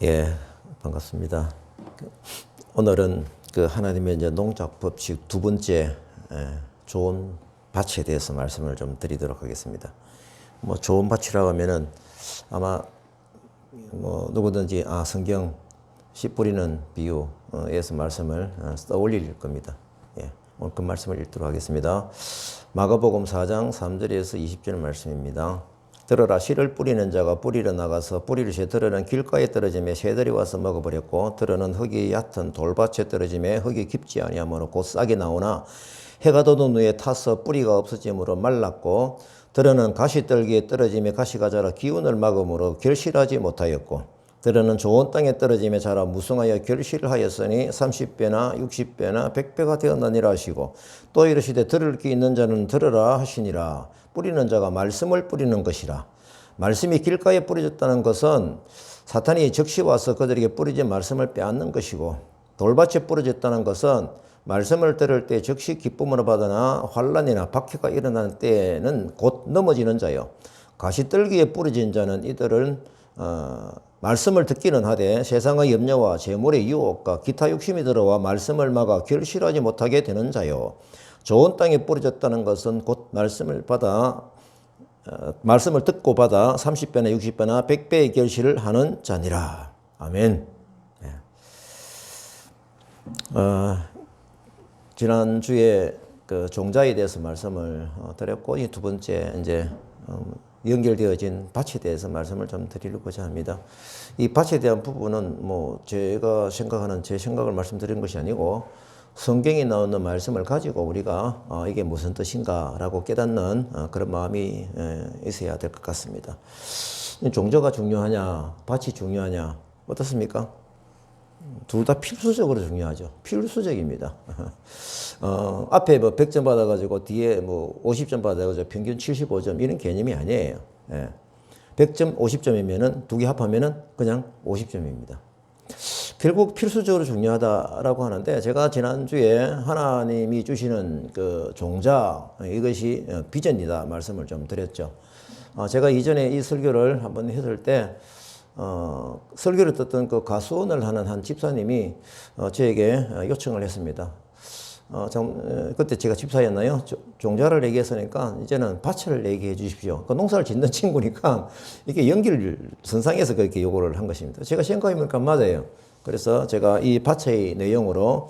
예, 반갑습니다. 오늘은 그 하나님의 이제 농작 법칙 두 번째 좋은 밭에 대해서 말씀을 좀 드리도록 하겠습니다. 뭐 좋은 밭이라고 하면은 아마 뭐 누구든지 성경 씨 뿌리는 비유에서 말씀을 떠올릴 겁니다. 예, 오늘 그 말씀을 읽도록 하겠습니다. 마가복음 4장 3절에서 20절 말씀입니다. 들어라, 씨를 뿌리는 자가 뿌리러 나가서 뿌리를 새 들어는 길가에 떨어지매 새들이 와서 먹어버렸고, 들어는 흙이 얕은 돌밭에 떨어지매 흙이 깊지 아니하므로 곧 싹이 나오나 해가 돋은 후에 타서 뿌리가 없어지므로 말랐고, 들어는 가시떨기에 떨어지매 가시가 자라 기운을 막음으로 결실하지 못하였고, 들어는 좋은 땅에 떨어지매 자라 무성하여 결실을 하였으니 30배나 60배나 100배가 되었느니라 하시고, 또 이르시되 들을 귀 있는 자는 들으라 하시니라. 뿌리는 자가 말씀을 뿌리는 것이라. 말씀이 길가에 뿌려졌다는 것은 사탄이 적시 와서 그들에게 뿌리진 말씀을 빼앗는 것이고, 돌밭에 뿌려졌다는 것은 말씀을 들을 때 적시 기쁨으로 받으나 환난이나 박해가 일어나는 때에는 곧 넘어지는 자요. 가시떨기에 뿌려진 자는 이들은 말씀을 듣기는 하되 세상의 염려와 재물의 유혹과 기타 욕심이 들어와 말씀을 막아 결실하지 못하게 되는 자요. 좋은 땅에 뿌려졌다는 것은 곧 말씀을 듣고 받아 30배나 60배나 100배의 결실을 하는 자니라. 아멘. 네. 지난주에 그 종자에 대해서 말씀을 드렸고, 이 두 번째 이제 연결되어진 밭에 대해서 말씀을 좀 드리고자 합니다. 이 밭에 대한 부분은 뭐 제가 생각하는 제 생각을 말씀드리는 것이 아니고, 성경에 나오는 말씀을 가지고 우리가 이게 무슨 뜻인가라고 깨닫는 그런 마음이 있어야 될 것 같습니다. 종자가 중요하냐, 밭이 중요하냐, 어떻습니까? 둘 다 필수적으로 중요하죠. 필수적입니다. 앞에 뭐 100점 받아가지고 뒤에 뭐 50점 받아가지고 평균 75점 이런 개념이 아니에요. 100점 50점이면은 두 개 합하면은 그냥 50점입니다. 결국 필수적으로 중요하다라고 하는데, 제가 지난주에 하나님이 주시는 그 종자, 이것이 비전이다 말씀을 좀 드렸죠. 제가 이전에 이 설교를 한번 했을 때 설교를 듣던 그 가수원을 하는 한 집사님이 저에게 요청을 했습니다. 그때 제가 집사였나요? 종자를 얘기했으니까 이제는 밭을 얘기해 주십시오. 그 농사를 짓는 친구니까 이게 연결선상에서 그렇게 요구를 한 것입니다. 제가 생각해보니까 맞아요. 그래서 제가 이 밭의 내용으로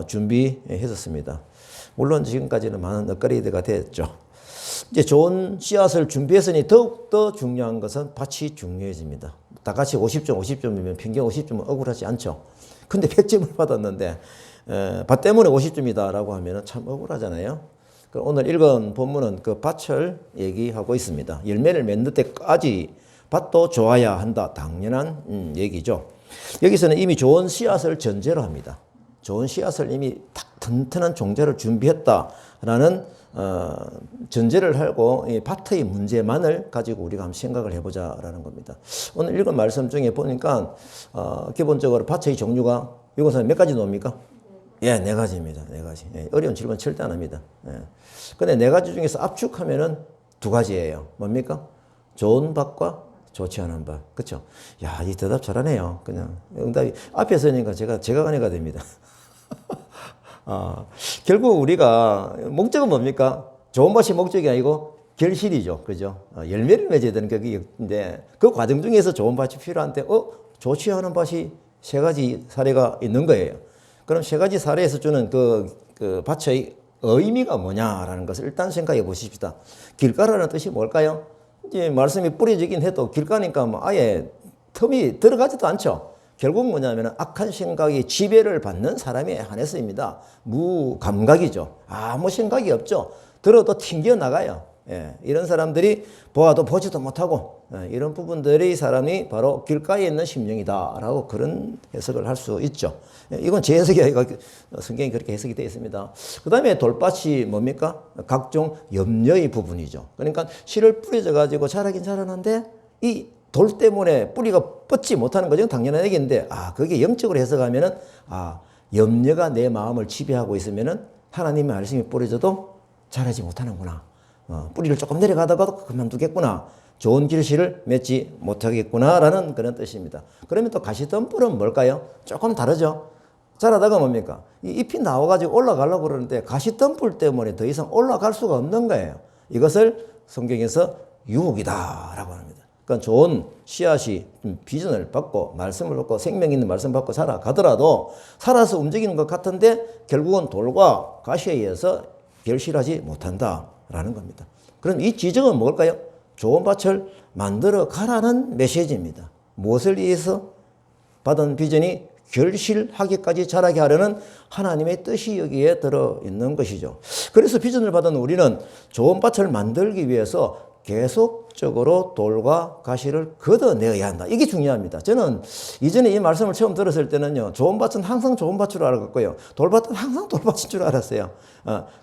준비했었습니다. 물론 지금까지는 많은 업그레이드가 됐죠. 이제 좋은 씨앗을 준비했으니 더욱더 중요한 것은 밭이 중요해집니다. 다 같이 50점이면 평균 50점은 억울하지 않죠. 근데 100점을 받았는데 밭 때문에 50점이다라고 하면 참 억울하잖아요. 오늘 읽은 본문은 그 밭을 얘기하고 있습니다. 열매를 맺는 때까지 밭도 좋아야 한다. 당연한 얘기죠. 여기서는 이미 좋은 씨앗을 전제로 합니다. 좋은 씨앗을 이미 딱 튼튼한 종자를 준비했다라는 전제를 하고 이 밭의 문제만을 가지고 우리가 한번 생각을 해보자라는 겁니다. 오늘 읽은 말씀 중에 보니까 기본적으로 밭의 종류가 이것은 몇 가지 나옵니까? 예, 네 가지입니다. 네 가지. 예, 어려운 질문 절대 안 합니다. 예. 근데 네 가지 중에서 압축하면은 두 가지예요. 뭡니까? 좋은 밭과 좋지 않은 밭. 그쵸? 야, 이 대답 잘하네요. 그냥 응답이 앞에 서니까 제가 간해가 됩니다. 결국 우리가 목적은 뭡니까? 좋은 밭이 목적이 아니고 결실이죠. 그죠? 열매를 맺어야 되는 그게 그 과정 중에서 좋은 밭이 필요한데, 좋지 않은 밭이 세 가지 사례가 있는 거예요. 그럼 세 가지 사례에서 주는 그 밭의 의미가 뭐냐라는 것을 일단 생각해 보십시다. 길가라는 뜻이 뭘까요? 이제 말씀이 뿌려지긴 해도 길가니까 뭐 아예 틈이 들어가지도 않죠. 결국 뭐냐면 악한 생각이 지배를 받는 사람에 한해서입니다. 무감각이죠. 아무 생각이 없죠. 들어도 튕겨나가요. 예, 이런 사람들이 보아도 보지도 못하고, 이런 부분들이 사람이 바로 길가에 있는 심령이다라고 그런 해석을 할 수 있죠. 이건 제 해석이 아니고 성경이 그렇게 해석이 되어 있습니다. 그 다음에 돌밭이 뭡니까? 각종 염려의 부분이죠. 그러니까 씨를 뿌려져 가지고 자라긴 자라는데 이 돌 때문에 뿌리가 뻗지 못하는 거죠. 당연한 얘기인데, 그게 영적으로 해석하면은, 염려가 내 마음을 지배하고 있으면은 하나님의 말씀이 뿌려져도 자라지 못하는구나. 뿌리를 조금 내려가다가도 그만두겠구나. 좋은 결실을 맺지 못하겠구나라는 그런 뜻입니다. 그러면 또 가시덤불은 뭘까요? 조금 다르죠. 자라다가 뭡니까? 이 잎이 나와가지고 올라가려고 그러는데 가시덤불 때문에 더 이상 올라갈 수가 없는 거예요. 이것을 성경에서 유혹이다라고 합니다. 그러니까 좋은 씨앗이 비전을 받고 말씀을 받고 생명 있는 말씀 받고 살아가더라도 살아서 움직이는 것 같은데 결국은 돌과 가시에 의해서 결실하지 못한다라는 겁니다. 그럼 이 지정은 뭘까요? 좋은 밭을 만들어 가라는 메시지입니다. 무엇을 위해서? 받은 비전이 결실하기까지 자라게 하려는 하나님의 뜻이 여기에 들어있는 것이죠. 그래서 비전을 받은 우리는 좋은 밭을 만들기 위해서 계속적으로 돌과 가시를 걷어내어야 한다. 이게 중요합니다. 저는 이전에 이 말씀을 처음 들었을 때는요, 좋은 밭은 항상 좋은 밭으로 알았고요, 돌밭은 항상 돌밭인 줄 알았어요.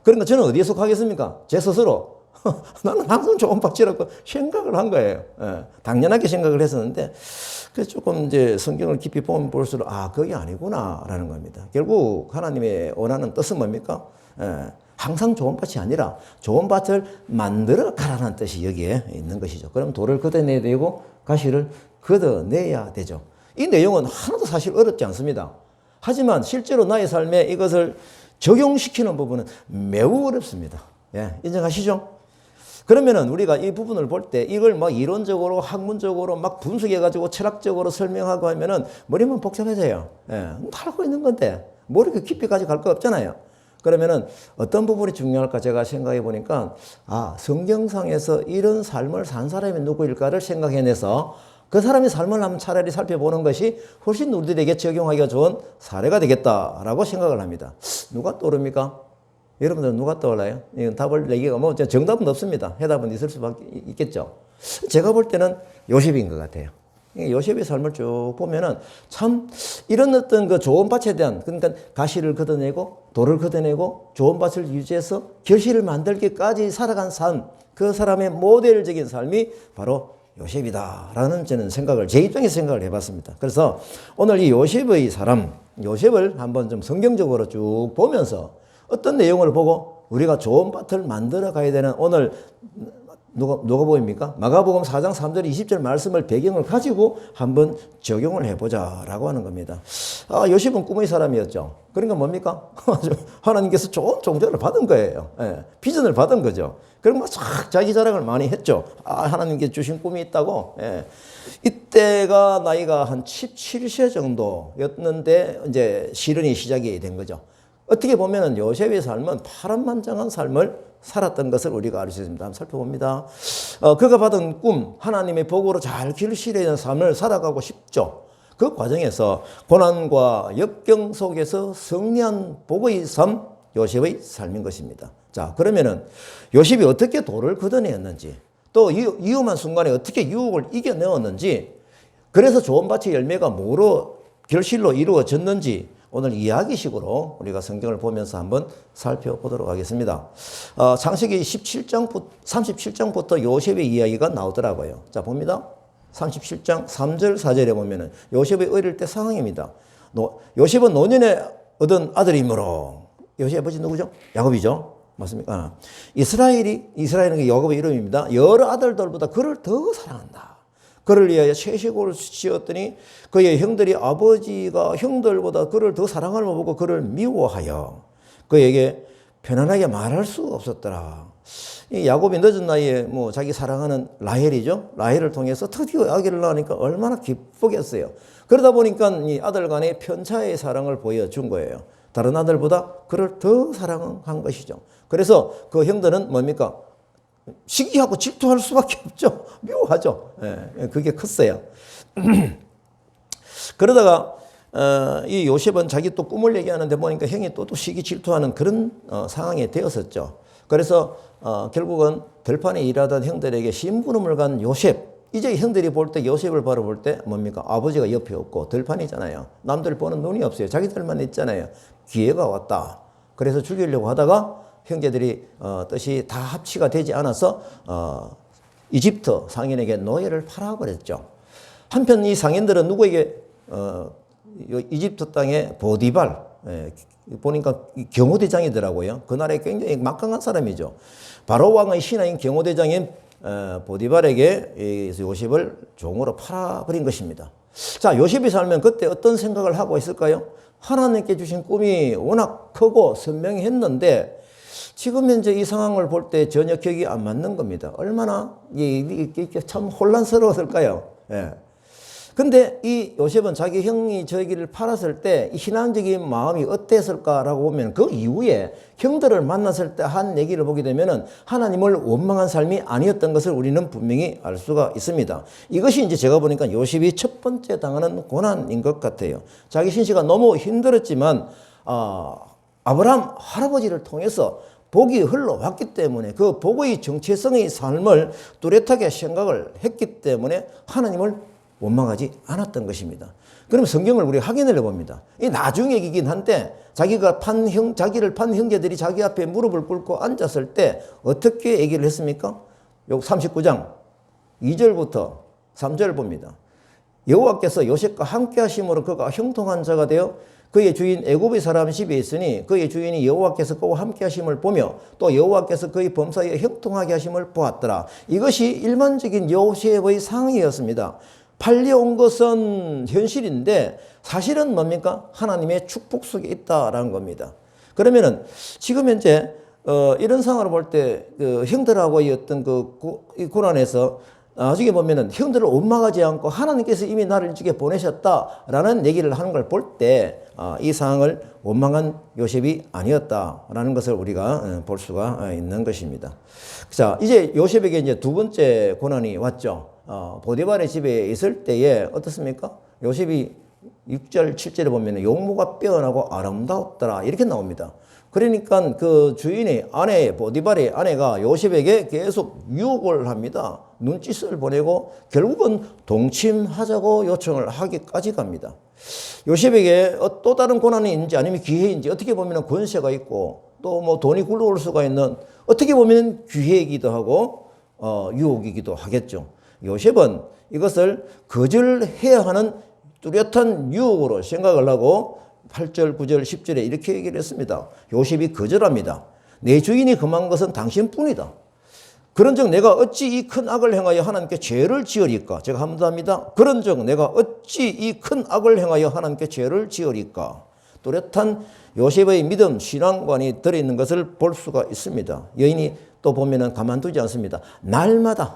그러니까 저는 어디에 속하겠습니까? 제 스스로. 나는 항상 좋은 밭이라고 생각을 한 거예요. 당연하게 생각을 했었는데, 그래서 조금 이제 성경을 깊이 보면 볼수록, 그게 아니구나라는 겁니다. 결국 하나님의 원하는 뜻은 뭡니까? 항상 좋은 밭이 아니라 좋은 밭을 만들어 가라는 뜻이 여기에 있는 것이죠. 그럼 돌을 걷어내야 되고 가시를 걷어내야 되죠. 이 내용은 하나도 사실 어렵지 않습니다. 하지만 실제로 나의 삶에 이것을 적용시키는 부분은 매우 어렵습니다. 인정하시죠? 그러면은 우리가 이 부분을 볼 때 이걸 막 이론적으로 학문적으로 막 분석해가지고 철학적으로 설명하고 하면은 머리만 복잡해져요. 다 알고 있는 건데 뭐 이렇게 깊이까지 갈 거 없잖아요. 그러면은 어떤 부분이 중요할까 제가 생각해 보니까 성경상에서 이런 삶을 산 사람이 누구일까를 생각해내서 그 사람의 삶을 한번 차라리 살펴보는 것이 훨씬 우리들에게 적용하기가 좋은 사례가 되겠다라고 생각을 합니다. 누가 떠오릅니까? 여러분들은 누가 떠올라요? 이건 답을 내기가 뭐 정답은 없습니다. 해답은 있을 수밖에 있겠죠. 제가 볼 때는 요셉인 것 같아요. 요셉의 삶을 쭉 보면은 참 이런 어떤 그 좋은 밭에 대한, 그러니까 가시를 걷어내고 돌을 걷어내고 좋은 밭을 유지해서 결실을 만들기까지 살아간 삶, 그 사람의 모델적인 삶이 바로 요셉이다라는 저는 생각을, 제 입장에서 생각을 해봤습니다. 그래서 오늘 이 요셉의 사람, 요셉을 한번 좀 성경적으로 쭉 보면서 어떤 내용을 보고 우리가 좋은 밭을 만들어 가야 되는, 오늘 누가 보입니까? 마가복음 4장 3절 20절 말씀을 배경을 가지고 한번 적용을 해보자라고 하는 겁니다. 요셉은 꿈의 사람이었죠. 그러니까 뭡니까? 하나님께서 좋은 종자를 받은 거예요. 비전을 받은 거죠. 그리고 막 자기 자랑을 많이 했죠. 하나님께 주신 꿈이 있다고. 이때가 나이가 한 17세 정도였는데 이제 시련이 시작이 된 거죠. 어떻게 보면 요셉의 삶은 파란만장한 삶을 살았던 것을 우리가 알 수 있습니다. 한번 살펴봅니다. 그가 받은 꿈, 하나님의 복으로 잘 결실하는 삶을 살아가고 싶죠. 그 과정에서 고난과 역경 속에서 승리한 복의 삶, 요셉의 삶인 것입니다. 자, 그러면은 요셉이 어떻게 돌을 걷어내었는지, 또 위험한 순간에 어떻게 유혹을 이겨내었는지, 그래서 좋은 밭의 열매가 뭐로 결실로 이루어졌는지 오늘 이야기식으로 우리가 성경을 보면서 한번 살펴보도록 하겠습니다. 창세기 37장부터 요셉의 이야기가 나오더라고요. 자, 봅니다. 37장 3절 4절에 보면은 요셉의 어릴 때 상황입니다. 요셉은 노년에 얻은 아들이므로, 요셉 아버지 누구죠? 야곱이죠. 맞습니까? 이스라엘은 야곱의 이름입니다. 여러 아들들보다 그를 더 사랑한다. 그를 위하여 채식을 지었더니 그의 형들이 아버지가 형들보다 그를 더 사랑하는 걸 보고 그를 미워하여 그에게 편안하게 말할 수 없었더라. 이 야곱이 늦은 나이에 자기 사랑하는 라헬이죠. 라헬을 통해서 드디어 아기를 낳으니까 얼마나 기쁘겠어요. 그러다 보니까 이 아들 간의 편차의 사랑을 보여준 거예요. 다른 아들보다 그를 더 사랑한 것이죠. 그래서 그 형들은 뭡니까? 시기하고 질투할 수밖에 없죠. 미워하죠. 그게 컸어요. 그러다가 이 요셉은 자기 또 꿈을 얘기하는데 보니까 형이 또 시기 질투하는 그런 상황이 되었었죠. 그래서 결국은 들판에 일하던 형들에게 심부름을 간 요셉, 이제 형들이 볼 때 요셉을 바라볼 때 뭡니까? 아버지가 옆에 없고 들판이잖아요. 남들 보는 눈이 없어요. 자기들만 있잖아요. 기회가 왔다. 그래서 죽이려고 하다가 형제들이 뜻이 다 합치가 되지 않아서 이집트 상인에게 노예를 팔아버렸죠. 한편 이 상인들은 누구에게 이집트 땅의 보디발, 보니까 경호대장이더라고요. 그날에 굉장히 막강한 사람이죠. 바로 왕의 신하인 경호대장인 보디발에게 이 요셉을 종으로 팔아버린 것입니다. 자, 요셉이 살면 그때 어떤 생각을 하고 있을까요? 하나님께 주신 꿈이 워낙 크고 선명했는데 지금 현재 이 상황을 볼 때 전혀 격이 안 맞는 겁니다. 얼마나 이게 참 혼란스러웠을까요? 예. 근데 이 요셉은 자기 형이 저기를 팔았을 때 이 신앙적인 마음이 어땠을까라고 보면 그 이후에 형들을 만났을 때 한 얘기를 보게 되면은 하나님을 원망한 삶이 아니었던 것을 우리는 분명히 알 수가 있습니다. 이것이 이제 제가 보니까 요셉이 첫 번째 당하는 고난인 것 같아요. 자기 신세가 너무 힘들었지만 아브라함 할아버지를 통해서 복이 흘러왔기 때문에 그 복의 정체성의 삶을 뚜렷하게 생각을 했기 때문에 하나님을 원망하지 않았던 것입니다. 그럼 성경을 우리 확인을 해봅니다. 이 나중 얘기긴 한데 자기를 판 형제들이 자기 앞에 무릎을 꿇고 앉았을 때 어떻게 얘기를 했습니까? 요 39장 2절부터 3절 봅니다. 여호와께서 요셉과 함께 하심으로 그가 형통한 자가 되어 그의 주인 애굽의 사람 집에 있으니 그의 주인이 여호와께서 그와 함께 하심을 보며 또 여호와께서 그의 범사에 형통하게 하심을 보았더라. 이것이 일반적인 요셉의 상황이었습니다. 팔려온 것은 현실인데 사실은 뭡니까? 하나님의 축복 속에 있다라는 겁니다. 그러면은 지금 현재 이런 상황을 볼 때 그 형들하고의 어떤 이 고난에서 나중에 보면은 형들을 원망하지 않고 하나님께서 이미 나를 이쪽에 보내셨다라는 얘기를 하는 걸 볼 때 이 상황을 원망한 요셉이 아니었다라는 것을 우리가 볼 수가 있는 것입니다. 자, 이제 요셉에게 이제 두 번째 고난이 왔죠. 보디발의 집에 있을 때에 어떻습니까? 요셉이 6절, 7절에 보면 용모가 빼어나고 아름다웠더라 이렇게 나옵니다. 그러니까 그 주인의 아내, 보디발의 아내가 요셉에게 계속 유혹을 합니다. 눈짓을 보내고 결국은 동침하자고 요청을 하기까지 갑니다. 요셉에게 또 다른 고난인지 아니면 기회인지 어떻게 보면 권세가 있고 또 뭐 돈이 굴러올 수가 있는 어떻게 보면 기회이기도 하고 유혹이기도 하겠죠. 요셉은 이것을 거절해야 하는 뚜렷한 유혹으로 생각을 하고 8절, 9절, 10절에 이렇게 얘기를 했습니다. 요셉이 거절합니다. 내 주인이 금한 것은 당신뿐이다. 그런즉 내가 어찌 이 큰 악을 행하여 하나님께 죄를 지으리까? 제가 함도합니다. 그런즉 내가 어찌 이 큰 악을 행하여 하나님께 죄를 지으리까? 뚜렷한 요셉의 믿음, 신앙관이 들어있는 것을 볼 수가 있습니다. 여인이 또 보면은 가만두지 않습니다. 날마다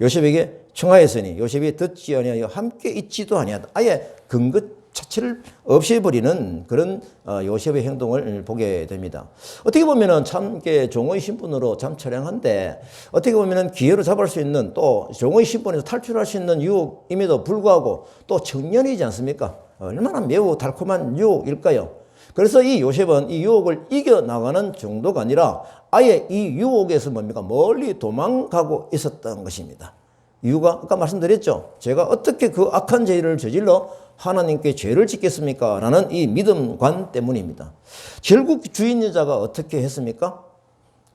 요셉에게 청하였으니 요셉이 듣지 아니하여 함께 있지도 아니하다. 아예 근거 자체를 없애버리는 그런 요셉의 행동을 보게 됩니다. 어떻게 보면은 참 종의 신분으로 참 처량한데 어떻게 보면은 기회로 잡을 수 있는 또 종의 신분에서 탈출할 수 있는 유혹임에도 불구하고 또 청년이지 않습니까? 얼마나 매우 달콤한 유혹일까요? 그래서 이 요셉은 이 유혹을 이겨나가는 정도가 아니라 아예 이 유혹에서 뭡니까? 멀리 도망가고 있었던 것입니다. 이유가 아까 말씀드렸죠. 제가 어떻게 그 악한 죄를 저질러 하나님께 죄를 짓겠습니까? 라는 이 믿음관 때문입니다. 결국 주인 여자가 어떻게 했습니까?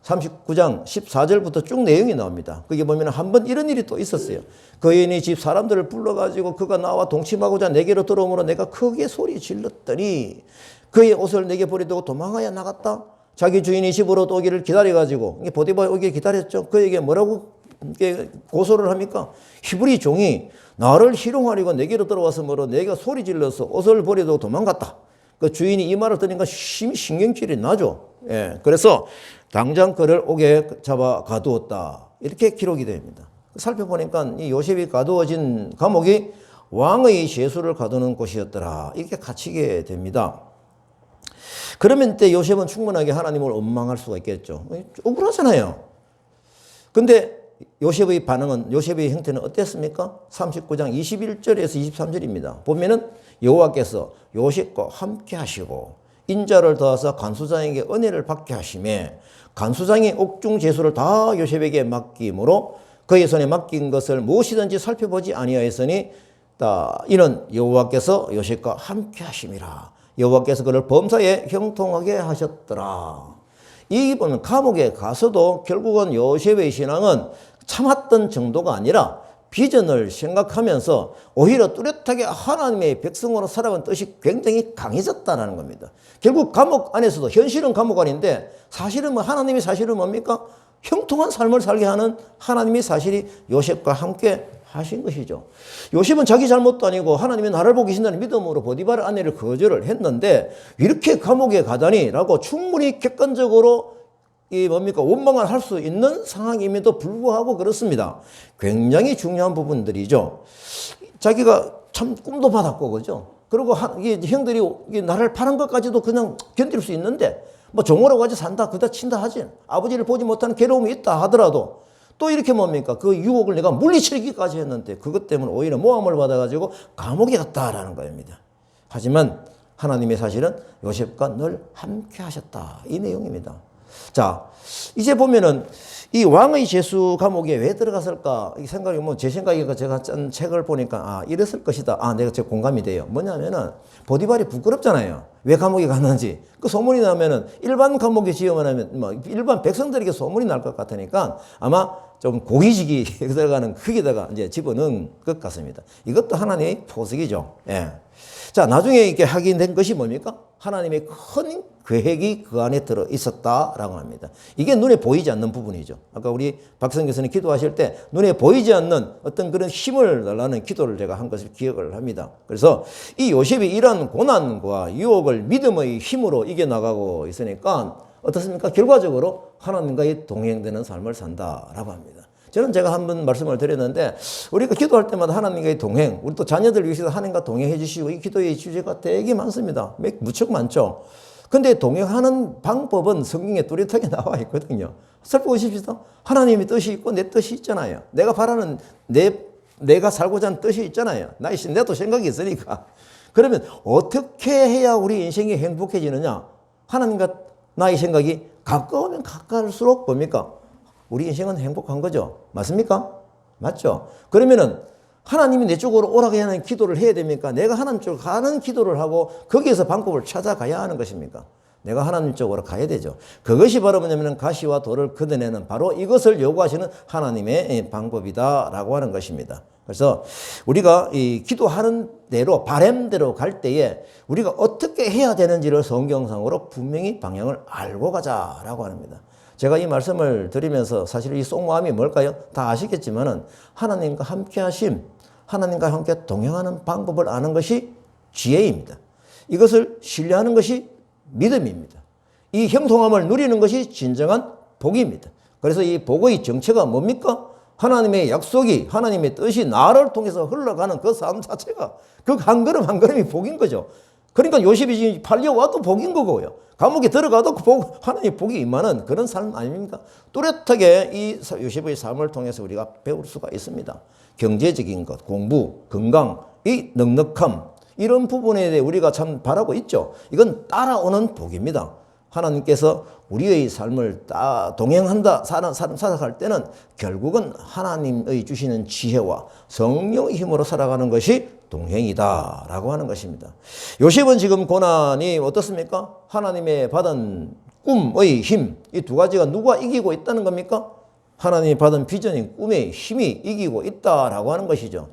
39장 14절부터 쭉 내용이 나옵니다. 거기 보면 한번 이런 일이 또 있었어요. 그 여인이 집 사람들을 불러가지고 그가 나와 동침하고자 내게로 들어오므로 내가 크게 소리 질렀더니 그의 옷을 내게 버리고 도망하여 나갔다. 자기 주인이 집으로 오기를 기다려가지고 보디발 오기를 기다렸죠. 그에게 뭐라고 고소를 합니까? 히브리 종이 나를 희롱하려고 내게로 들어와서 뭐로 내가 소리 질러서 옷을 버리고 도망갔다. 그 주인이 이 말을 들으니까 심히 신경질이 나죠. 예, 그래서 당장 그를 옥에 잡아 가두었다. 이렇게 기록이 됩니다. 살펴보니까 이 요셉이 가두어진 감옥이 왕의 제수를 가두는 곳이었더라. 이렇게 갇히게 됩니다. 그러면 때 요셉은 충분하게 하나님을 원망할 수가 있겠죠. 억울하잖아요. 근데 요셉의 반응은, 요셉의 형태는 어땠습니까? 39장 21절에서 23절입니다. 보면은 여호와께서 요셉과 함께 하시고 인자를 더하사 간수장에게 은혜를 받게 하시매 간수장이 옥중 제수를 다 요셉에게 맡김으로 그의 손에 맡긴 것을 무엇이든지 살펴보지 아니하였으니 이는 여호와께서 요셉과 함께 하심이라. 여호와께서 그를 범사에 형통하게 하셨더라. 이 보면 감옥에 가서도 결국은 요셉의 신앙은 참았던 정도가 아니라 비전을 생각하면서 오히려 뚜렷하게 하나님의 백성으로 살아가는 뜻이 굉장히 강해졌다는 겁니다. 결국 감옥 안에서도 현실은 감옥 안인데 사실은 하나님의 사실은 뭡니까? 형통한 삶을 살게 하는 하나님의 사실이 요셉과 함께 하신 것이죠. 요셉은 자기 잘못도 아니고 하나님이 나를 보고 계신다는 믿음으로 보디발 아내를 거절을 했는데 이렇게 감옥에 가다니라고 충분히 객관적으로 원망을 할 수 있는 상황임에도 불구하고 그렇습니다. 굉장히 중요한 부분들이죠. 자기가 참 꿈도 받았고, 그죠? 그리고 형들이 나를 파는 것까지도 그냥 견딜 수 있는데, 뭐 종으로 가지 산다, 그다 친다 하지. 아버지를 보지 못하는 괴로움이 있다 하더라도 또 이렇게 그 유혹을 내가 물리치기까지 했는데 그것 때문에 오히려 모함을 받아가지고 감옥에 갔다라는 겁니다. 하지만 하나님의 사실은 요셉과 늘 함께 하셨다. 이 내용입니다. 자, 이제 보면은 이 왕의 제수 감옥에 왜 들어갔을까? 이 생각이 제 생각이니까 제가 짠 책을 보니까 이랬을 것이다. 내가 제 공감이 돼요. 뭐냐면은 보디발이 부끄럽잖아요. 왜 감옥에 갔는지. 그 소문이 나면은 일반 감옥에 지으면 하면 일반 백성들에게 소문이 날 것 같으니까 아마 좀 고기지기 들어가는 크기다가 이제 집어넣은 것 같습니다. 이것도 하나님의 포석이죠. 예. 자, 나중에 이렇게 확인된 것이 뭡니까? 하나님의 큰 계획이 그 안에 들어 있었다라고 합니다. 이게 눈에 보이지 않는 부분이죠. 아까 우리 박성 교수님 기도하실 때 눈에 보이지 않는 어떤 그런 힘을 달라는 기도를 제가 한 것을 기억을 합니다. 그래서 이 요셉이 이러한 고난과 유혹을 믿음의 힘으로 이겨나가고 있으니까 어떻습니까? 결과적으로 하나님과의 동행되는 삶을 산다라고 합니다. 저는 제가 한번 말씀을 드렸는데 우리가 기도할 때마다 하나님과의 동행, 우리 또 자녀들 위해서 하나님과 동행해 주시고 이 기도의 주제가 되게 많습니다. 무척 많죠. 근데 동행하는 방법은 성경에 뚜렷하게 나와 있거든요. 살펴보십시오. 하나님의 뜻이 있고 내 뜻이 있잖아요. 내가 바라는 내가 살고자 하는 뜻이 있잖아요. 나도 생각이 있으니까. 그러면 어떻게 해야 우리 인생이 행복해지느냐? 하나님과 나의 생각이 가까우면 가까울수록 뭡니까? 우리 인생은 행복한 거죠. 맞습니까? 맞죠? 그러면은 하나님이 내 쪽으로 오라고 하는 기도를 해야 됩니까? 내가 하나님 쪽으로 가는 기도를 하고 거기에서 방법을 찾아가야 하는 것입니까? 내가 하나님 쪽으로 가야 되죠. 그것이 바로 뭐냐면 가시와 돌을 걷어내는 바로 이것을 요구하시는 하나님의 방법이다라고 하는 것입니다. 그래서 우리가 이 기도하는 대로 바램대로 갈 때에 우리가 어떻게 해야 되는지를 성경상으로 분명히 방향을 알고 가자라고 합니다. 제가 이 말씀을 드리면서 사실 이 속마음이 뭘까요? 다 아시겠지만은 하나님과 함께 하심, 하나님과 함께 동행하는 방법을 아는 것이 지혜입니다. 이것을 신뢰하는 것이 믿음입니다. 이 형통함을 누리는 것이 진정한 복입니다. 그래서 이 복의 정체가 뭡니까? 하나님의 약속이, 하나님의 뜻이 나를 통해서 흘러가는 그 삶 자체가 그 한 걸음 한 걸음이 복인 거죠. 그러니까 요셉이 지금 팔려와도 복인 거고요. 감옥에 들어가도 하나님의 복이 임하는 그런 삶 아닙니까? 뚜렷하게 이 요셉의 삶을 통해서 우리가 배울 수가 있습니다. 경제적인 것, 공부, 건강, 이 넉넉함, 이런 부분에 대해 우리가 참 바라고 있죠. 이건 따라오는 복입니다. 하나님께서 우리의 삶을 동행한다, 살아갈 때는 결국은 하나님의 주시는 지혜와 성령의 힘으로 살아가는 것이 동행이다 라고 하는 것입니다. 요셉은 지금 고난이 어떻습니까? 하나님의 받은 꿈의 힘, 이 두 가지가 누가 이기고 있다는 겁니까? 하나님이 받은 비전인 꿈의 힘이 이기고 있다라고 하는 것이죠.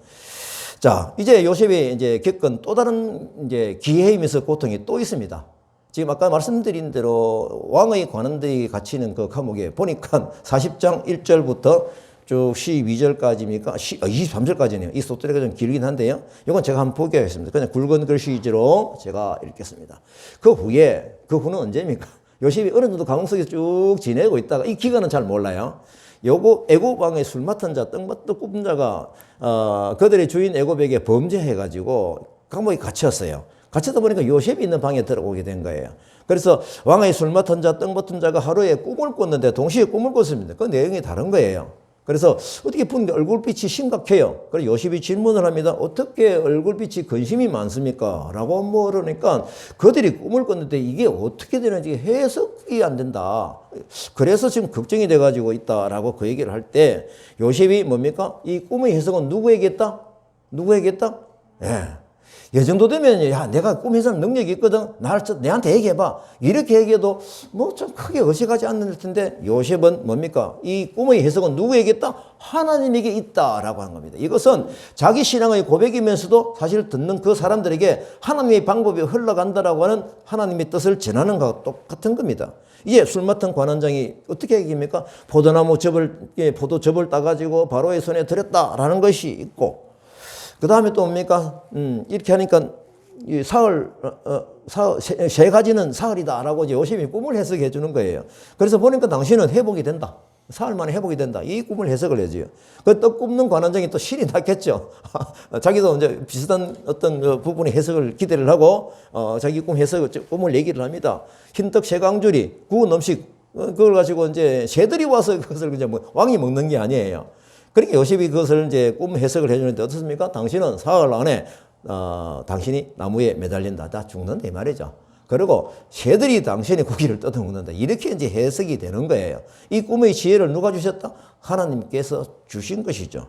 자, 이제 요셉이 이제 겪은 또 다른 이제 기회이면서 고통이 또 있습니다. 지금 아까 말씀드린 대로 왕의 관원들이 갇히는 그 감옥에 보니까 40장 1절부터 쭉 12절까지입니까? 23절까지네요. 이 속도가 좀 길긴 한데요. 이건 제가 한번 보겠습니다. 그냥 굵은 글씨로 제가 읽겠습니다. 그 후는 언제입니까? 요셉이 어느 정도 감옥 속에서 쭉 지내고 있다가 이 기간은 잘 몰라요. 애굽 왕의 술 맡은 자, 떡 굽은 자가 그들의 주인 애굽에게 범죄해가지고 감옥에 갇혔어요. 갇히다 보니까 요셉이 있는 방에 들어오게 된 거예요. 그래서 왕의 술 맡은 자, 떡 맡은 자가 하루에 꿈을 꿨는데 동시에 꿈을 꿨습니다. 그 내용이 다른 거예요. 그래서 어떻게 보는데 얼굴빛이 심각해요. 그래서 요셉이 질문을 합니다. 어떻게 얼굴빛이 근심이 많습니까? 라고 물으니까 그들이 꿈을 꿨는데 이게 어떻게 되는지 해석이 안 된다. 그래서 지금 걱정이 돼가지고 있다라고 그 얘기를 할 때 요셉이 뭡니까? 이 꿈의 해석은 누구에게 했다? 누구에게 했다? 예. 이 정도 되면, 야, 내가 꿈 해석 능력이 있거든. 내한테 얘기해봐. 이렇게 얘기해도 뭐 좀 크게 의식하지 않을 텐데, 요셉은 뭡니까? 이 꿈의 해석은 누구에게 있다? 하나님에게 있다라고 하는 겁니다. 이것은 자기 신앙의 고백이면서도 사실 듣는 그 사람들에게 하나님의 방법이 흘러간다라고 하는 하나님의 뜻을 전하는 것과 똑같은 겁니다. 이제 술 맡은 관원장이 어떻게 얘기합니까? 포도즙을 따가지고 바로의 손에 들였다라는 것이 있고, 그 다음에 또 뭡니까? 이렇게 하니까 이 세 가지는 사흘이다라고 이제 요셉이 꿈을 해석해 주는 거예요. 그래서 보니까 당신은 회복이 된다. 사흘 만에 회복이 된다. 이 꿈을 해석을 해줘요. 그 떡 굽는 관원장이 또 신이 났겠죠. 자기도 이제 비슷한 어떤 그 부분의 해석을 기대를 하고, 자기 꿈을 얘기를 합니다. 흰떡 세 강줄이 구운 음식, 그걸 가지고 이제 새들이 와서 그것을 이제 뭐 왕이 먹는 게 아니에요. 그러니까 요셉이 그것을 이제 꿈 해석을 해주는데 어떻습니까? 당신은 사흘 안에 당신이 나무에 매달린다. 다 죽는다 이 말이죠. 그리고 새들이 당신의 고기를 뜯어먹는다. 이렇게 이제 해석이 되는 거예요. 이 꿈의 지혜를 누가 주셨다? 하나님께서 주신 것이죠.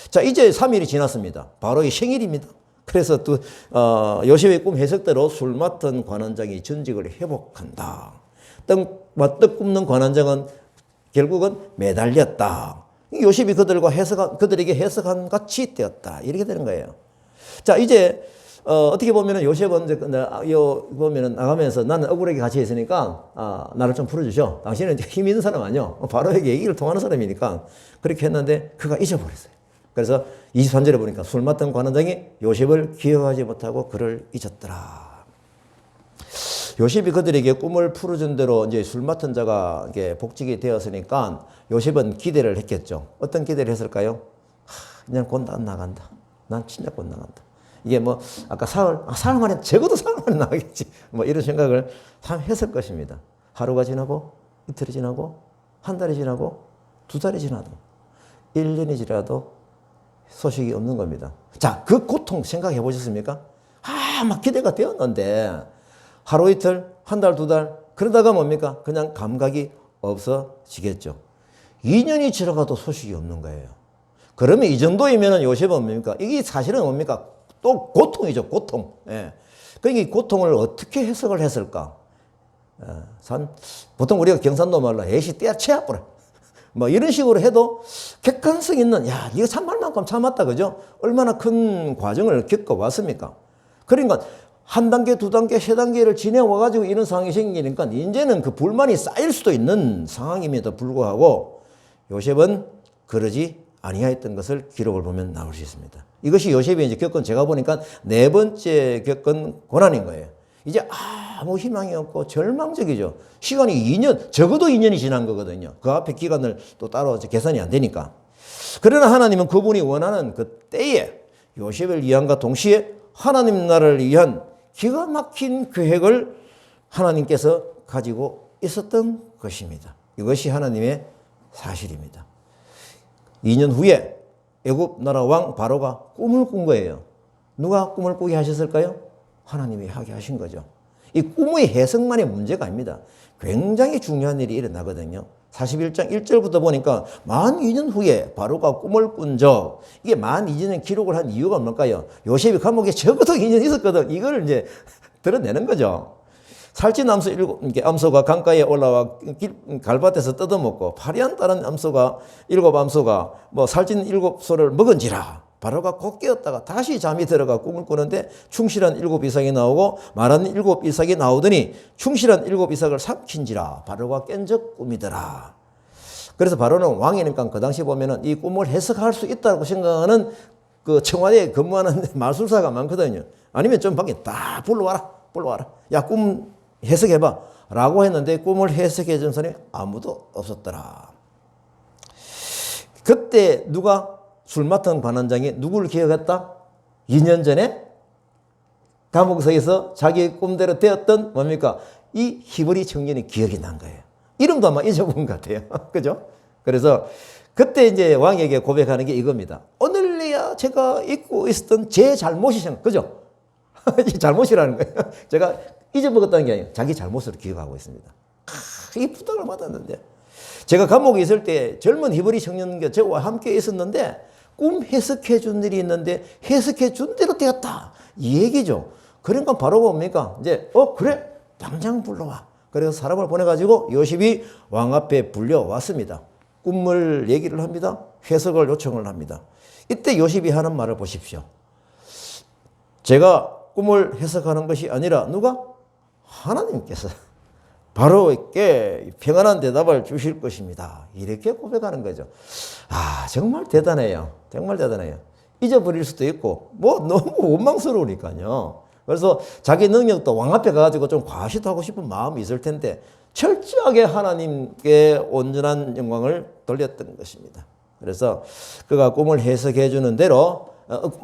자, 이제 3일이 지났습니다. 바로의 생일입니다. 그래서 또 요셉의 꿈 해석대로 술 맡은 관원장이 전직을 회복한다. 떡 굽는 관원장은 결국은 매달렸다. 요셉이 그들에게 해석한 같이 되었다. 이렇게 되는 거예요. 자, 이제 어떻게 보면은 요셉은 이제 보면은 나가면서 나는 억울하게 같이 있으니까 나를 좀 풀어주셔. 당신은 이제 힘 있는 사람 아니요. 바로에게 얘기를 통하는 사람이니까 그렇게 했는데 그가 잊어버렸어요. 그래서 23절에 보니까 술 맡은 관원장이 요셉을 기억하지 못하고 그를 잊었더라. 요셉이 그들에게 꿈을 풀어준 대로 이제 술 맡은 자가 이게 복직이 되었으니까 요셉은 기대를 했겠죠. 어떤 기대를 했을까요? 그냥 곧 나간다. 난 진짜 곧 나간다. 이게 뭐 아까 사흘 만에 적어도 사흘 만에 나가겠지. 뭐 이런 생각을 참 했을 것입니다. 하루가 지나고 이틀이 지나고 한 달이 지나고 두 달이 지나도 1년이 지나도 소식이 없는 겁니다. 자, 그 고통 생각해 보셨습니까? 막 기대가 되었는데 하루 이틀, 한 달, 두 달, 그러다가 뭡니까? 그냥 감각이 없어지겠죠. 2년이 지나가도 소식이 없는 거예요. 그러면 이 정도이면 요셉은 뭡니까? 이게 사실은 뭡니까? 또 고통이죠, 고통. 예. 그러니까 이 고통을 어떻게 해석을 했을까? 보통 우리가 경상도 말로 애시 떼어채야 뭐 이런 식으로 해도 객관성 있는, 야, 이거 참을 만큼 참았다, 그죠? 얼마나 큰 과정을 겪어왔습니까? 그러니까 한 단계, 두 단계, 세 단계를 지내와가지고 이런 상황이 생기니까 이제는 그 불만이 쌓일 수도 있는 상황임에도 불구하고 요셉은 그러지 아니하였던 것을 기록을 보면 나올 수 있습니다. 이것이 요셉이 이제 겪은, 제가 보니까 4번째 겪은 고난인 거예요. 이제 아무 희망이 없고 절망적이죠. 시간이 2년, 적어도 2년이 지난 거거든요. 그 앞에 기간을 또 따로 계산이 안 되니까. 그러나 하나님은 그분이 원하는 그 때에 요셉을 위함과 동시에 하나님 나라를 위한 기가 막힌 계획을 하나님께서 가지고 있었던 것입니다. 이것이 하나님의 사실입니다. 2년 후에 애굽 나라 왕 바로가 꿈을 꾼 거예요. 누가 꿈을 꾸게 하셨을까요? 하나님이 하게 하신 거죠. 이 꿈의 해석만의 문제가 아닙니다. 굉장히 중요한 일이 일어나거든요. 41장 1절부터 보니까 만 2년 후에 바로가 꿈을 꾼 적, 이게 만 2년을 기록을 한 이유가 뭘까요? 요셉이 감옥에 적어도 2년 있었거든. 이걸 이제 드러내는 거죠. 살찐 암소가 강가에 올라와 갈밭에서 뜯어먹고 파리한 다른 일곱 암소가 뭐 살찐 7소를 먹은지라. 바로가 곧 깨었다가 다시 잠이 들어가 꿈을 꾸는데 충실한 7 이삭이 나오고 말하는 7 이삭이 나오더니 충실한 7 이삭을 삼킨지라. 바로가 깬 적 꿈이더라. 그래서 바로는 왕이니까 그 당시 보면은 이 꿈을 해석할 수 있다고 생각하는 그 청와대에 근무하는 마술사가 많거든요. 아니면 좀 밖에 다 불러와라. 야, 꿈 해석해봐. 라고 했는데 꿈을 해석해 준 사람이 아무도 없었더라. 그때 누가 술 맡은 관원장이 누구를 기억했다? 2년 전에 감옥서에서 자기의 꿈대로 되었던 뭡니까? 이 히브리 청년이 기억이 난 거예요. 이름도 아마 잊어본 것 같아요. 그죠? 그래서 그때 이제 왕에게 고백하는 게 이겁니다. 오늘이야 제가 잊고 있었던 제 잘못이 그죠? 잘못이라는 거예요. 제가 잊어먹었다는 게 아니에요. 자기 잘못으로 기억하고 있습니다. 이 부탁을 받았는데 제가 감옥에 있을 때 젊은 히브리 청년과 저와 함께 있었는데 꿈 해석해 준 일이 있는데 해석해 준 대로 되었다. 이 얘기죠. 그러니까 바로 뭡니까? 이제 그래 당장 불러와. 그래서 사람을 보내가지고 요셉이 왕 앞에 불려왔습니다. 꿈을 얘기를 합니다. 해석을 요청을 합니다. 이때 요셉이 하는 말을 보십시오. 제가 꿈을 해석하는 것이 아니라 누가? 하나님께서 바로에게 평안한 대답을 주실 것입니다. 이렇게 고백하는 거죠. 정말 대단해요. 정말 대단해요. 잊어버릴 수도 있고 너무 원망스러우니까요. 그래서 자기 능력도 왕 앞에 가가지고 좀 과시하고 싶은 마음이 있을 텐데 철저하게 하나님께 온전한 영광을 돌렸던 것입니다. 그래서 그가 꿈을 해석해 주는 대로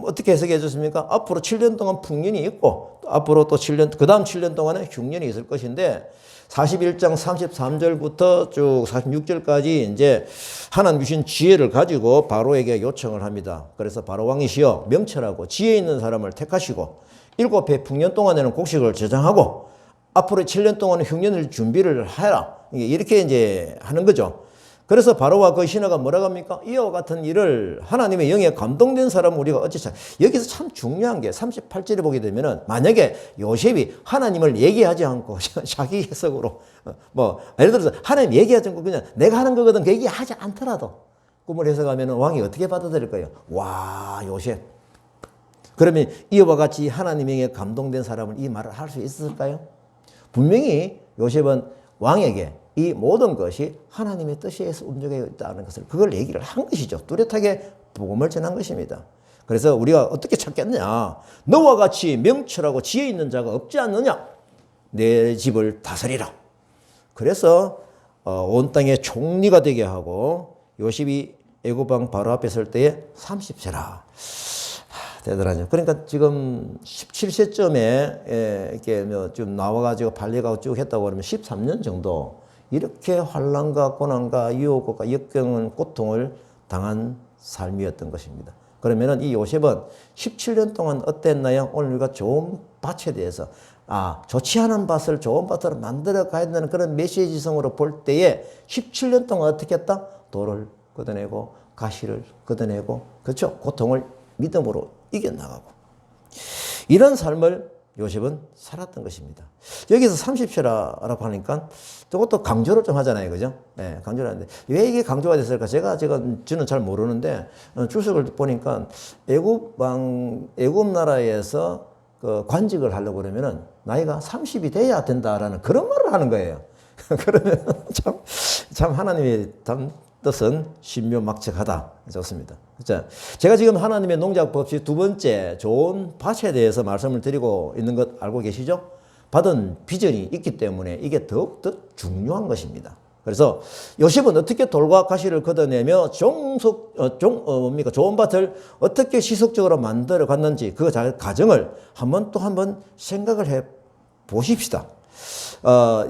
어떻게 해석해 줬습니까? 앞으로 7년 동안 풍년이 있고 또 앞으로 또 7년, 그 다음 7년 동안에 흉년이 있을 것인데 41장 33절부터 쭉 46절까지 이제 하나님 주신 지혜를 가지고 바로에게 요청을 합니다. 그래서 바로 왕이시여 명철하고 지혜 있는 사람을 택하시고 7해 풍년 동안에는 곡식을 저장하고 앞으로 7년 동안은 흉년을 준비를 해라. 이렇게 이제 하는 거죠. 그래서 바로와 그 신하가 뭐라고 합니까? 이와 같은 일을 하나님의 영에 감동된 사람은 우리가 어찌 여기서 참 중요한 게 38절에 보게 되면은 만약에 요셉이 하나님을 얘기하지 않고 자기 해석으로 예를 들어서 하나님 얘기하지 않고 그냥 내가 하는 거거든 그 얘기하지 않더라도 꿈을 해석하면은 왕이 어떻게 받아들일 거예요? 와, 요셉. 그러면 이와 같이 하나님에게 감동된 사람은 이 말을 할 수 있었을까요? 분명히 요셉은 왕에게 이 모든 것이 하나님의 뜻에 의해서 움직여 있다는 것을 그걸 얘기를 한 것이죠. 뚜렷하게 복음을 전한 것입니다. 그래서 우리가 어떻게 찾겠느냐? 너와 같이 명철하고 지혜 있는 자가 없지 않느냐? 내 집을 다스리라. 그래서 온 땅의 총리가 되게 하고 요셉이 애굽 왕 바로 앞에 설 때에 30세라. 대단하죠. 그러니까 지금 17세쯤에 이렇게 좀 나와가지고 발려가고 쭉 했다고 그러면 13년 정도 이렇게 환난과 고난과 유혹과 역경은 고통을 당한 삶이었던 것입니다. 그러면은 이 요셉은 17년 동안 어땠나요? 오늘 우리가 좋은 밭에 대해서 좋지 않은 밭을 좋은 밭으로 만들어 가야 된다는 그런 메시지성으로 볼 때에 17년 동안 어떻게 했다? 돌을 걷어내고 가시를 걷어내고 그렇죠? 고통을 믿음으로 이겨나가고 이런 삶을 요셉은 살았던 것입니다. 여기서 30세라고 하니까 저것도 강조를 좀 하잖아요. 그죠? 네, 강조를 하는데 왜 이게 강조가 됐을까? 저는 잘 모르는데 주석을 보니까 애굽 나라에서 그 관직을 하려고 그러면은 나이가 30이 돼야 된다라는 그런 말을 하는 거예요. 그러면 참 하나님의 뜻은 신묘막측하다. 좋습니다. 자, 제가 지금 하나님의 농작법칙 두 번째 좋은 밭에 대해서 말씀을 드리고 있는 것 알고 계시죠? 받은 비전이 있기 때문에 이게 더욱더 중요한 것입니다. 그래서 요셉은 어떻게 돌과 가시를 걷어내며 좋은 밭을 어떻게 지속적으로 만들어 갔는지 그 과정을 한번 생각을 해 보십시다.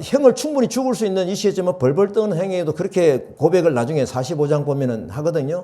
형을 충분히 죽을 수 있는 이 시점은 벌벌 떠는 행위에도 그렇게 고백을 나중에 45장 보면은 하거든요.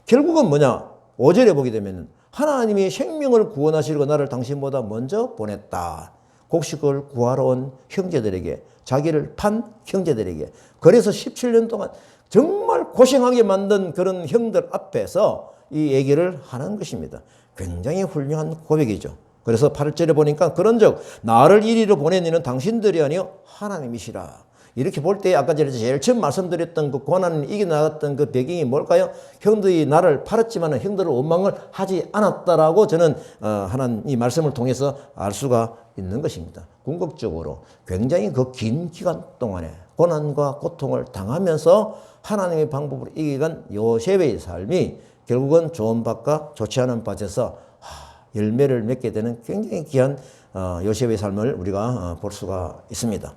결국은 뭐냐? 5절에 보게 되면 하나님이 생명을 구원하시려고 나를 당신보다 먼저 보냈다. 곡식을 구하러 온 형제들에게, 자기를 판 형제들에게. 그래서 17년 동안 정말 고생하게 만든 그런 형들 앞에서 이 얘기를 하는 것입니다. 굉장히 훌륭한 고백이죠. 그래서 8절에 보니까 그런즉 나를 이리로 보낸 이는 당신들이 아니요 하나님이시라. 이렇게 볼 때 아까 제일 처음 말씀드렸던 그 고난을 이겨나갔던 그 배경이 뭘까요? 형들이 나를 팔았지만 형들을 원망을 하지 않았다라고 저는 하나님 이 말씀을 통해서 알 수가 있는 것입니다. 궁극적으로 굉장히 그 긴 기간 동안에 고난과 고통을 당하면서 하나님의 방법으로 이겨간 요셉의 삶이 결국은 좋은 밭과 좋지 않은 밭에서 열매를 맺게 되는 굉장히 귀한 요셉의 삶을 우리가 볼 수가 있습니다.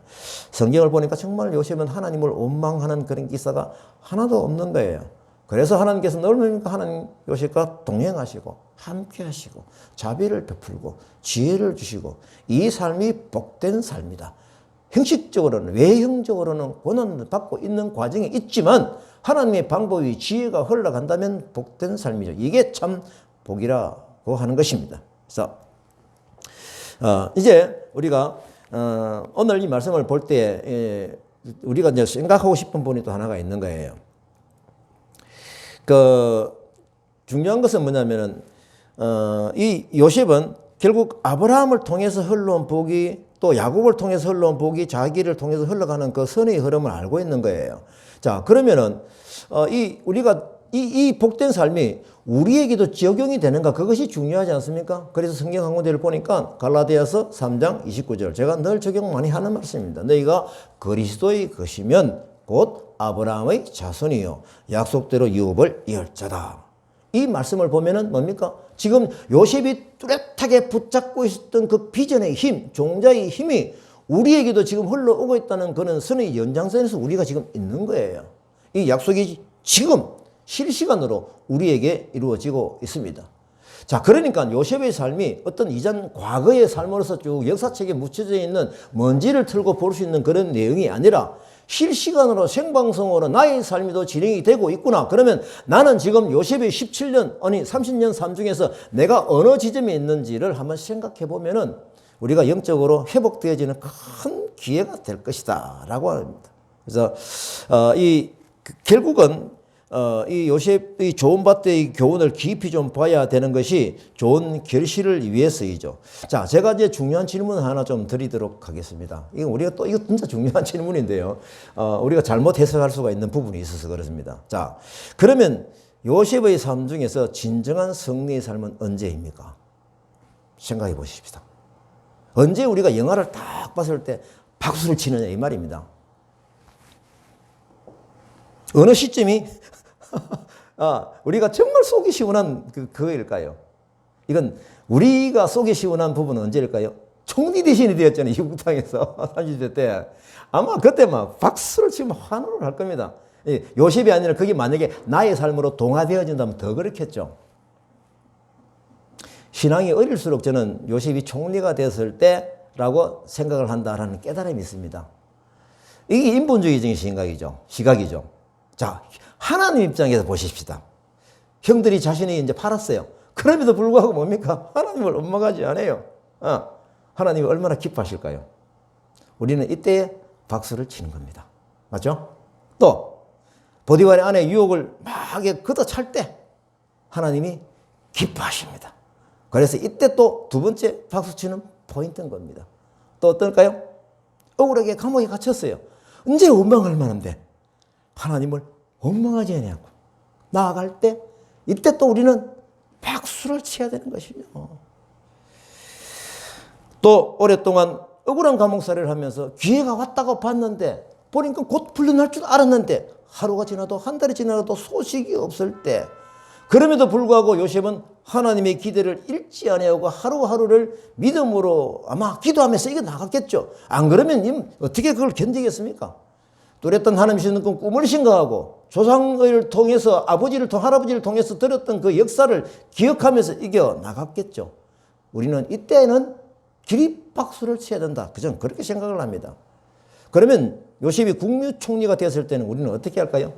성경을 보니까 정말 요셉은 하나님을 원망하는 그런 기사가 하나도 없는 거예요. 그래서 하나님께서 늘 하나님 요셉과 동행하시고 함께 하시고 자비를 베풀고 지혜를 주시고 이 삶이 복된 삶이다. 형식적으로는 외형적으로는 고난을 받고 있는 과정이 있지만 하나님의 방법이 지혜가 흘러간다면 복된 삶이죠. 이게 참 복이라 하는 것입니다. 그래서 이제 우리가 오늘 이 말씀을 볼 때 우리가 이제 생각하고 싶은 부분이 또 하나가 있는 거예요. 그 중요한 것은 뭐냐면은 이 요셉은 결국 아브라함을 통해서 흘러온 복이 또 야곱을 통해서 흘러온 복이 자기를 통해서 흘러가는 그 선의 흐름을 알고 있는 거예요. 자, 그러면은 우리가 이 복된 삶이 우리에게도 적용이 되는가, 그것이 중요하지 않습니까? 그래서 성경 한 군데를 보니까 갈라디아서 3장 29절, 제가 늘 적용 많이 하는 말씀입니다. 너희가 그리스도의 것이면 곧 아브라함의 자손이요 약속대로 유업을 이을 자다. 이 말씀을 보면은 뭡니까? 지금 요셉이 뚜렷하게 붙잡고 있었던 그 비전의 힘, 종자의 힘이 우리에게도 지금 흘러오고 있다는 그런 선의 연장선에서 우리가 지금 있는 거예요. 이 약속이 지금 실시간으로 우리에게 이루어지고 있습니다. 자, 그러니까 요셉의 삶이 어떤 이전 과거의 삶으로서 쭉 역사책에 묻혀져 있는 먼지를 틀고 볼 수 있는 그런 내용이 아니라 실시간으로 생방송으로 나의 삶이도 진행이 되고 있구나. 그러면 나는 지금 요셉의 17년, 아니 30년 삶 중에서 내가 어느 지점에 있는지를 한번 생각해 보면은 우리가 영적으로 회복되어지는 큰 기회가 될 것이다 라고 합니다. 그래서 결국은 이 요셉의 좋은 밭의 교훈을 깊이 좀 봐야 되는 것이 좋은 결실을 위해서이죠. 자, 제가 이제 중요한 질문 하나 좀 드리도록 하겠습니다. 이거 진짜 중요한 질문인데요. 우리가 잘못 해석할 수가 있는 부분이 있어서 그렇습니다. 자, 그러면 요셉의 삶 중에서 진정한 승리의 삶은 언제입니까? 생각해 보십시다. 언제 우리가 영화를 딱 봤을 때 박수를 치느냐 이 말입니다. 어느 시점이 우리가 정말 속이 시원한 그거일까요? 이건 우리가 속이 시원한 부분은 언제일까요? 총리 대신이 되었잖아요. 이국땅에서 30대 때. 아마 그때 막 박수를 치면 환호를 할 겁니다. 요셉이 아니라 그게 만약에 나의 삶으로 동화되어진다면 더 그렇겠죠. 신앙이 어릴수록 저는 요셉이 총리가 되었을 때라고 생각을 한다라는 깨달음이 있습니다. 이게 인본주의적인 시각이죠. 자, 하나님 입장에서 보십시다. 형들이 자신이 이제 팔았어요. 그럼에도 불구하고 뭡니까? 하나님을 원망하지 않아요. 하나님이 얼마나 기뻐하실까요? 우리는 이때에 박수를 치는 겁니다. 맞죠? 또 보디발의 아내 유혹을 막 걷어찰 때 하나님이 기뻐하십니다. 그래서 이때 또 두 번째 박수치는 포인트인 겁니다. 또 어떨까요? 억울하게 감옥에 갇혔어요. 언제 원망할 만한데 하나님을 원망하지 않냐고 나아갈 때 이때 또 우리는 박수를 쳐야 되는 것이죠. 또 오랫동안 억울한 감옥살이를 하면서 기회가 왔다고 봤는데 보니까 곧 풀려날 줄 알았는데 하루가 지나도 한 달이 지나도 소식이 없을 때 그럼에도 불구하고 요셉은 하나님의 기대를 잃지 아니하고 하루하루를 믿음으로 아마 기도하면서 이거 나갔겠죠. 안 그러면 어떻게 그걸 견디겠습니까? 뚜렷한 하나님 주시는 그 꿈을 생각하고 조상을 통해서 아버지를 할아버지를 통해서 들었던 그 역사를 기억하면서 이겨 나갔겠죠. 우리는 이때는 기립박수를 쳐야 된다. 그전 그렇게 생각을 합니다. 그러면 요셉이 국무총리가 되었을 때는 우리는 어떻게 할까요?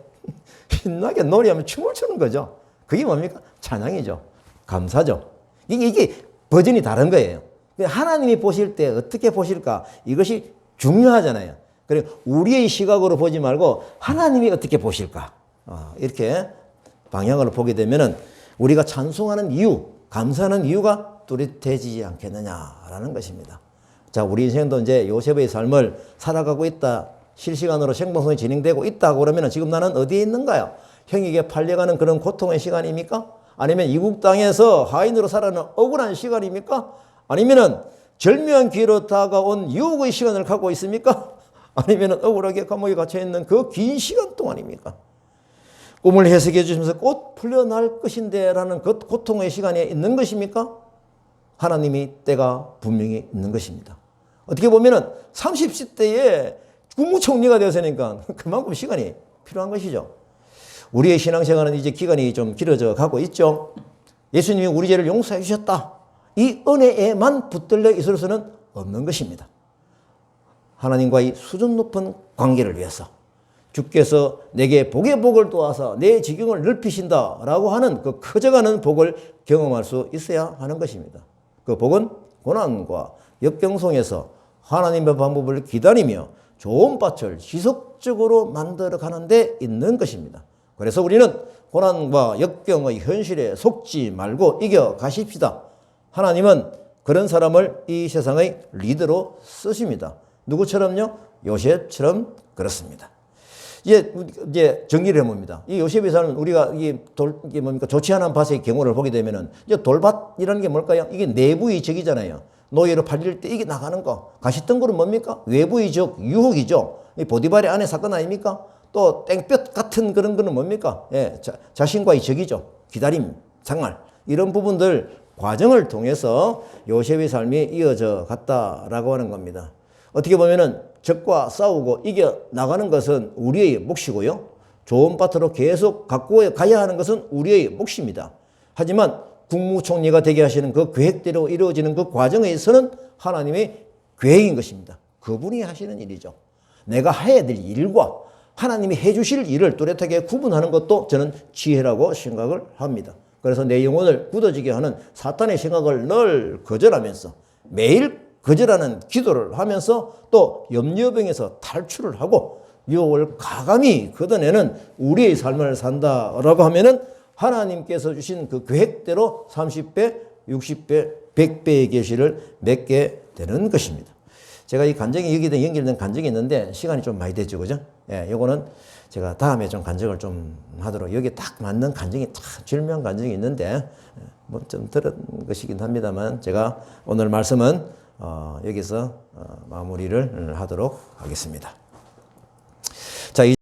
신나게 노래하며 춤을 추는 거죠. 그게 뭡니까? 찬양이죠. 감사죠. 이게 버전이 다른 거예요. 하나님이 보실 때 어떻게 보실까? 이것이 중요하잖아요. 그리고 우리의 시각으로 보지 말고 하나님이 어떻게 보실까? 이렇게 방향으로 보게 되면은 우리가 찬송하는 이유, 감사하는 이유가 뚜렷해지지 않겠느냐라는 것입니다. 자, 우리 인생도 이제 요셉의 삶을 살아가고 있다. 실시간으로 생방송이 진행되고 있다고 그러면 지금 나는 어디에 있는가요? 형에게 팔려가는 그런 고통의 시간입니까? 아니면 이국 땅에서 하인으로 살아가는 억울한 시간입니까? 아니면은 절묘한 기회로 다가온 유혹의 시간을 갖고 있습니까? 아니면 억울하게 감옥에 갇혀있는 그 긴 시간 동안입니까? 꿈을 해석해 주시면서 곧 풀려날 것인데 라는 그 고통의 시간에 있는 것입니까? 하나님이 때가 분명히 있는 것입니다. 어떻게 보면 30대에 국무총리가 되었으니까 그만큼 시간이 필요한 것이죠. 우리의 신앙생활은 이제 기간이 좀 길어져 가고 있죠. 예수님이 우리 죄를 용서해 주셨다. 이 은혜에만 붙들려 있을 수는 없는 것입니다. 하나님과의 수준 높은 관계를 위해서 주께서 내게 복의 복을 도와서 내 지경을 넓히신다라고 하는 그 커져가는 복을 경험할 수 있어야 하는 것입니다. 그 복은 고난과 역경송에서 하나님의 방법을 기다리며 좋은 밭을 지속적으로 만들어가는 데 있는 것입니다. 그래서 우리는 고난과 역경의 현실에 속지 말고 이겨가십시다. 하나님은 그런 사람을 이 세상의 리더로 쓰십니다. 누구처럼요? 요셉처럼 그렇습니다. 이제 정리를 해봅니다. 이 요셉의 삶은 우리가 이게 뭡니까? 좋지 않은 밭의 경우를 보게 되면은 이제 돌밭이라는 게 뭘까요? 이게 내부의 적이잖아요. 노예로 팔릴 때 이게 나가는 거. 가시덩굴은 뭡니까? 외부의 적, 유혹이죠. 이 보디발의 아내 사건 아닙니까? 또 땡볕 같은 그런 거는 뭡니까? 예, 자신과의 적이죠. 기다림, 생활. 이런 부분들 과정을 통해서 요셉의 삶이 이어져 갔다라고 하는 겁니다. 어떻게 보면은 적과 싸우고 이겨 나가는 것은 우리의 몫이고요. 좋은 밭으로 계속 갖고 가야 하는 것은 우리의 몫입니다. 하지만 국무총리가 되게 하시는 그 계획대로 이루어지는 그 과정에서는 하나님의 계획인 것입니다. 그분이 하시는 일이죠. 내가 해야 될 일과 하나님이 해주실 일을 뚜렷하게 구분하는 것도 저는 지혜라고 생각을 합니다. 그래서 내 영혼을 굳어지게 하는 사탄의 생각을 늘 거절하면서 매일 거절하는 기도를 하면서 또 염려병에서 탈출을 하고 유혹을 과감히 걷어내는 우리의 삶을 산다라고 하면은 하나님께서 주신 그 계획대로 30배, 60배, 100배의 계시를 맺게 되는 것입니다. 제가 이 간증이 여기에 연결된 간증이 있는데 시간이 좀 많이 됐죠, 그죠? 예, 요거는 제가 다음에 좀 간증을 좀 하도록 여기에 딱 맞는 간증이 딱 절묘한 간증이 있는데 뭐 좀 들은 것이긴 합니다만 제가 오늘 말씀은 여기서 마무리를 하도록 하겠습니다. 자,